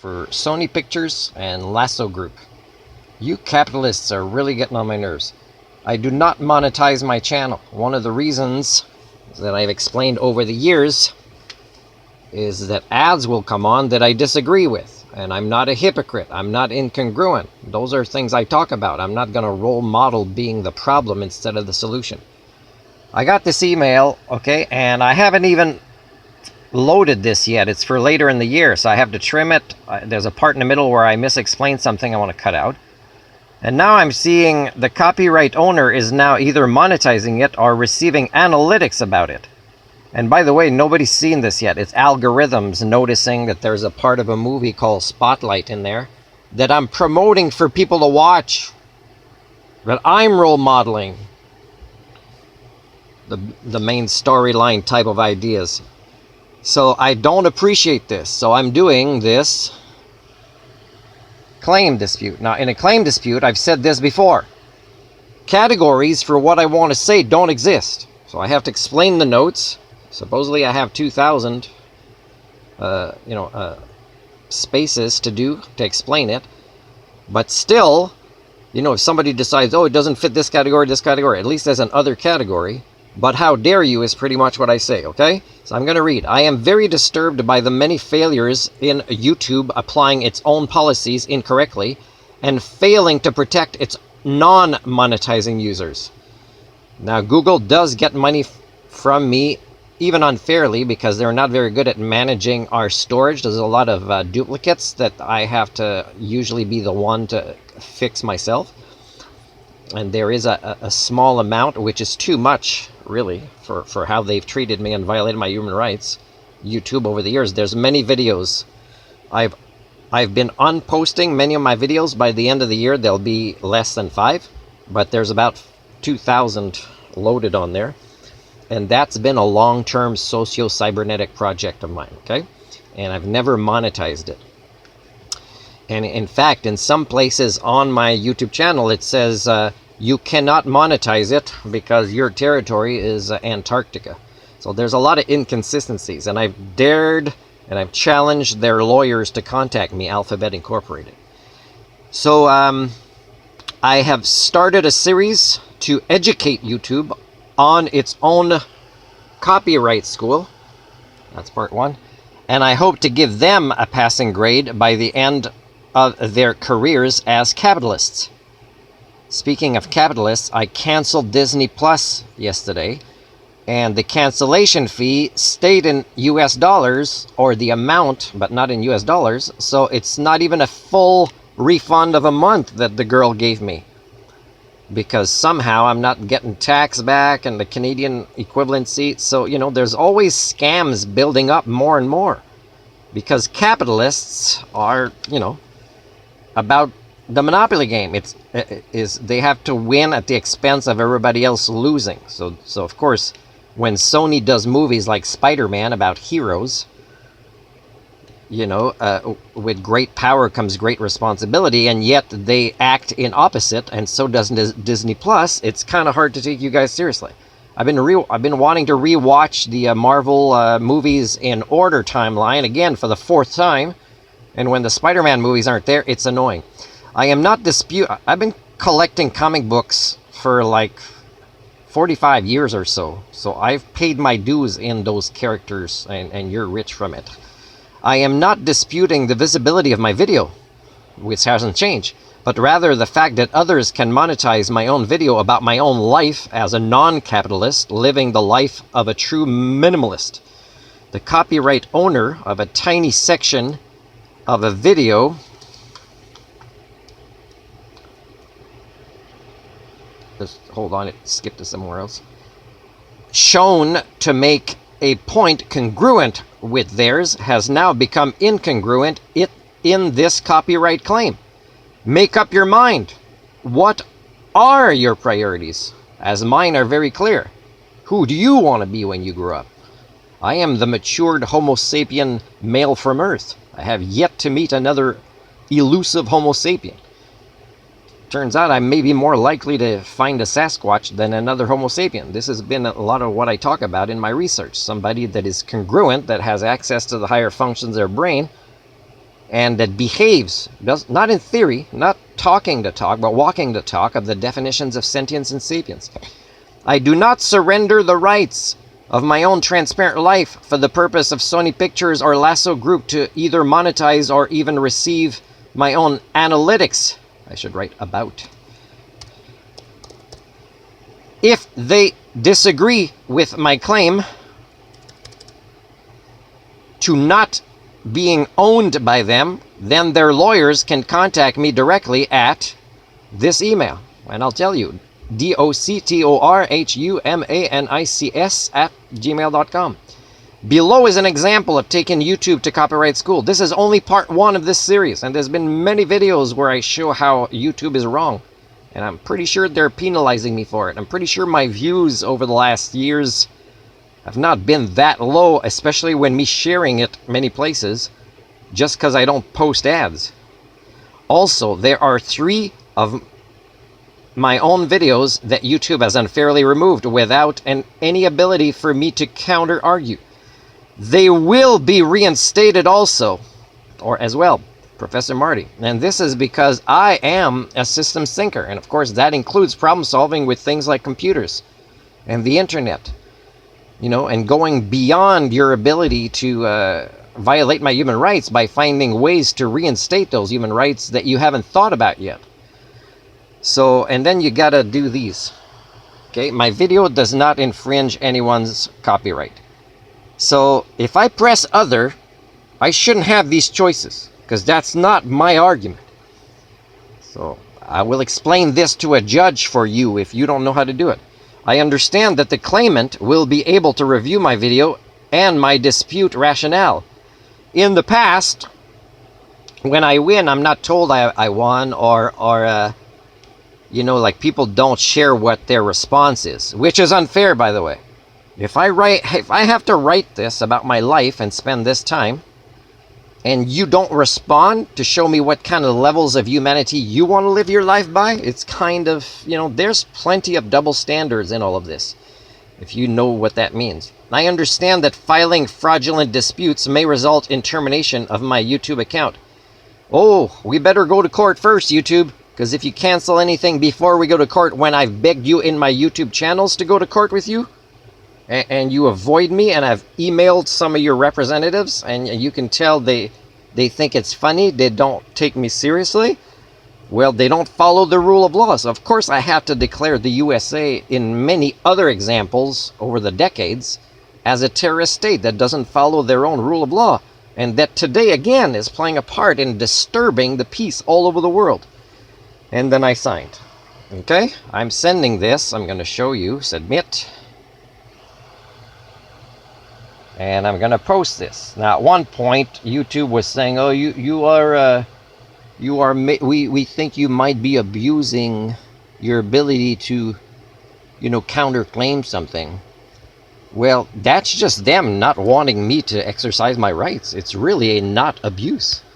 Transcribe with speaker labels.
Speaker 1: for Sony Pictures and Lasso Group. You capitalists are really getting on my nerves. I do not monetize my channel. One of the reasons that I've explained over the years is that ads will come on that I disagree with. And I'm not a hypocrite. I'm not incongruent. Those are things I talk about. I'm not going to role model being the problem instead of the solution. I got this email, okay, and I haven't even loaded this yet. It's for later in the year, so I have to trim it. There's a part in the middle where I misexplained something I want to cut out. And now I'm seeing the copyright owner is now either monetizing it or receiving analytics about it. And by the way, nobody's seen this yet. It's algorithms noticing that there's a part of a movie called Spotlight in there that I'm promoting for people to watch, that I'm role modeling the main storyline type of ideas. So I don't appreciate this. So I'm doing this claim dispute. Now, in a claim dispute, I've said this before. Categories for what I want to say don't exist. So I have to explain the notes. Supposedly I have 2,000 spaces to explain it. But still, if somebody decides, oh, it doesn't fit this category, at least there's an other category. But how dare you is pretty much what I say, okay? So I'm going to read. I am very disturbed by the many failures in YouTube applying its own policies incorrectly and failing to protect its non-monetizing users. Now, Google does get money from me, even unfairly, because they're not very good at managing our storage. There's a lot of duplicates that I have to usually be the one to fix myself. And there is a small amount, which is too much, really, for how they've treated me and violated my human rights. YouTube over the years. There's many videos. I've been unposting many of my videos. By the end of the year, there'll be less than 5. But there's about 2,000 loaded on there. And that's been a long-term socio-cybernetic project of mine, okay? And I've never monetized it. And in fact, in some places on my YouTube channel, it says you cannot monetize it because your territory is Antarctica. So there's a lot of inconsistencies. And I've dared and I've challenged their lawyers to contact me, Alphabet Incorporated. So I have started a series to educate YouTube on its own copyright school. That's part 1. And I hope to give them a passing grade by the end of their careers as capitalists. Speaking of capitalists, I canceled Disney Plus yesterday, and the cancellation fee stayed in US dollars, or the amount, but not in US dollars, so it's not even a full refund of a month that the girl gave me. Because somehow I'm not getting tax back and the Canadian equivalency. So, there's always scams building up more and more. Because capitalists are, about the monopoly game. They have to win at the expense of everybody else losing. So of course, when Sony does movies like Spider-Man about heroes, with great power comes great responsibility, and yet they act in opposite, and so does Disney Plus. It's kind of hard to take you guys seriously. I've been wanting to rewatch the Marvel movies in order timeline again for the 4th time. And when the Spider-Man movies aren't there, it's annoying. I've been collecting comic books for like 45 years or so. So I've paid my dues in those characters, and you're rich from it. I am not disputing the visibility of my video, which hasn't changed, but rather the fact that others can monetize my own video about my own life as a non-capitalist, living the life of a true minimalist. The copyright owner of a tiny section of a video just hold on, it skipped to somewhere else, shown to make a point congruent with theirs has now become incongruent in this copyright claim. Make up your mind. What are your priorities? As mine are very clear. Who do you want to be when you grow up? I am the matured Homo sapien male from Earth. I have yet to meet another elusive Homo sapien. Turns out I may be more likely to find a Sasquatch than another Homo sapien. This has been a lot of what I talk about in my research. Somebody that is congruent, that has access to the higher functions of their brain, and that behaves, not in theory, not talking the talk, but walking the talk of the definitions of sentience and sapience. I do not surrender the rights of my own transparent life for the purpose of Sony Pictures or Lasso Group to either monetize or even receive my own analytics. I should write about. If they disagree with my claim to not being owned by them, then their lawyers can contact me directly at this email. And I'll tell you, doctorhumanics@gmail.com. Below is an example of taking YouTube to copyright school. This is only part 1 of this series, and there's been many videos where I show how YouTube is wrong. And I'm pretty sure they're penalizing me for it. I'm pretty sure my views over the last years have not been that low, especially when me sharing it many places, just because I don't post ads. Also, there are 3 of my own videos that YouTube has unfairly removed without any ability for me to counter-argue. They will be reinstated also, or as well, Professor Marty. And this is because I am a systems thinker, and of course that includes problem solving with things like computers and the internet, you know, and going beyond your ability to violate my human rights by finding ways to reinstate those human rights that you haven't thought about yet. So, and then you gotta do these. Okay, my video does not infringe anyone's copyright. So if I press other, I shouldn't have these choices, because that's not my argument. So I will explain this to a judge for you if you don't know how to do it. I understand that the claimant will be able to review my video and my dispute rationale. In the past, when I win, I'm not told I won, or you know, like, people don't share what their response is, which is unfair, by the way. If I have to write this about my life and spend this time, and you don't respond to show me what kind of levels of humanity you want to live your life by, it's kind of, you know, there's plenty of double standards in all of this, if you know what that means. I understand that filing fraudulent disputes may result in termination of my YouTube account. Oh, we better go to court first, YouTube, because if you cancel anything before we go to court, when I've begged you in my YouTube channels to go to court with you, and you avoid me, and I've emailed some of your representatives, and you can tell they think it's funny, they don't take me seriously, well, they don't follow the rule of law. So of course I have to declare the USA, in many other examples over the decades, as a terrorist state that doesn't follow their own rule of law, and that today again is playing a part in disturbing the peace all over the world. And then I signed. Okay, I'm sending this. I'm going to show you. Submit. And I'm going to post this. Now, at one point, YouTube was saying, "Oh, we think you might be abusing your ability to, you know, counterclaim something." Well, that's just them not wanting me to exercise my rights. It's really a not abuse.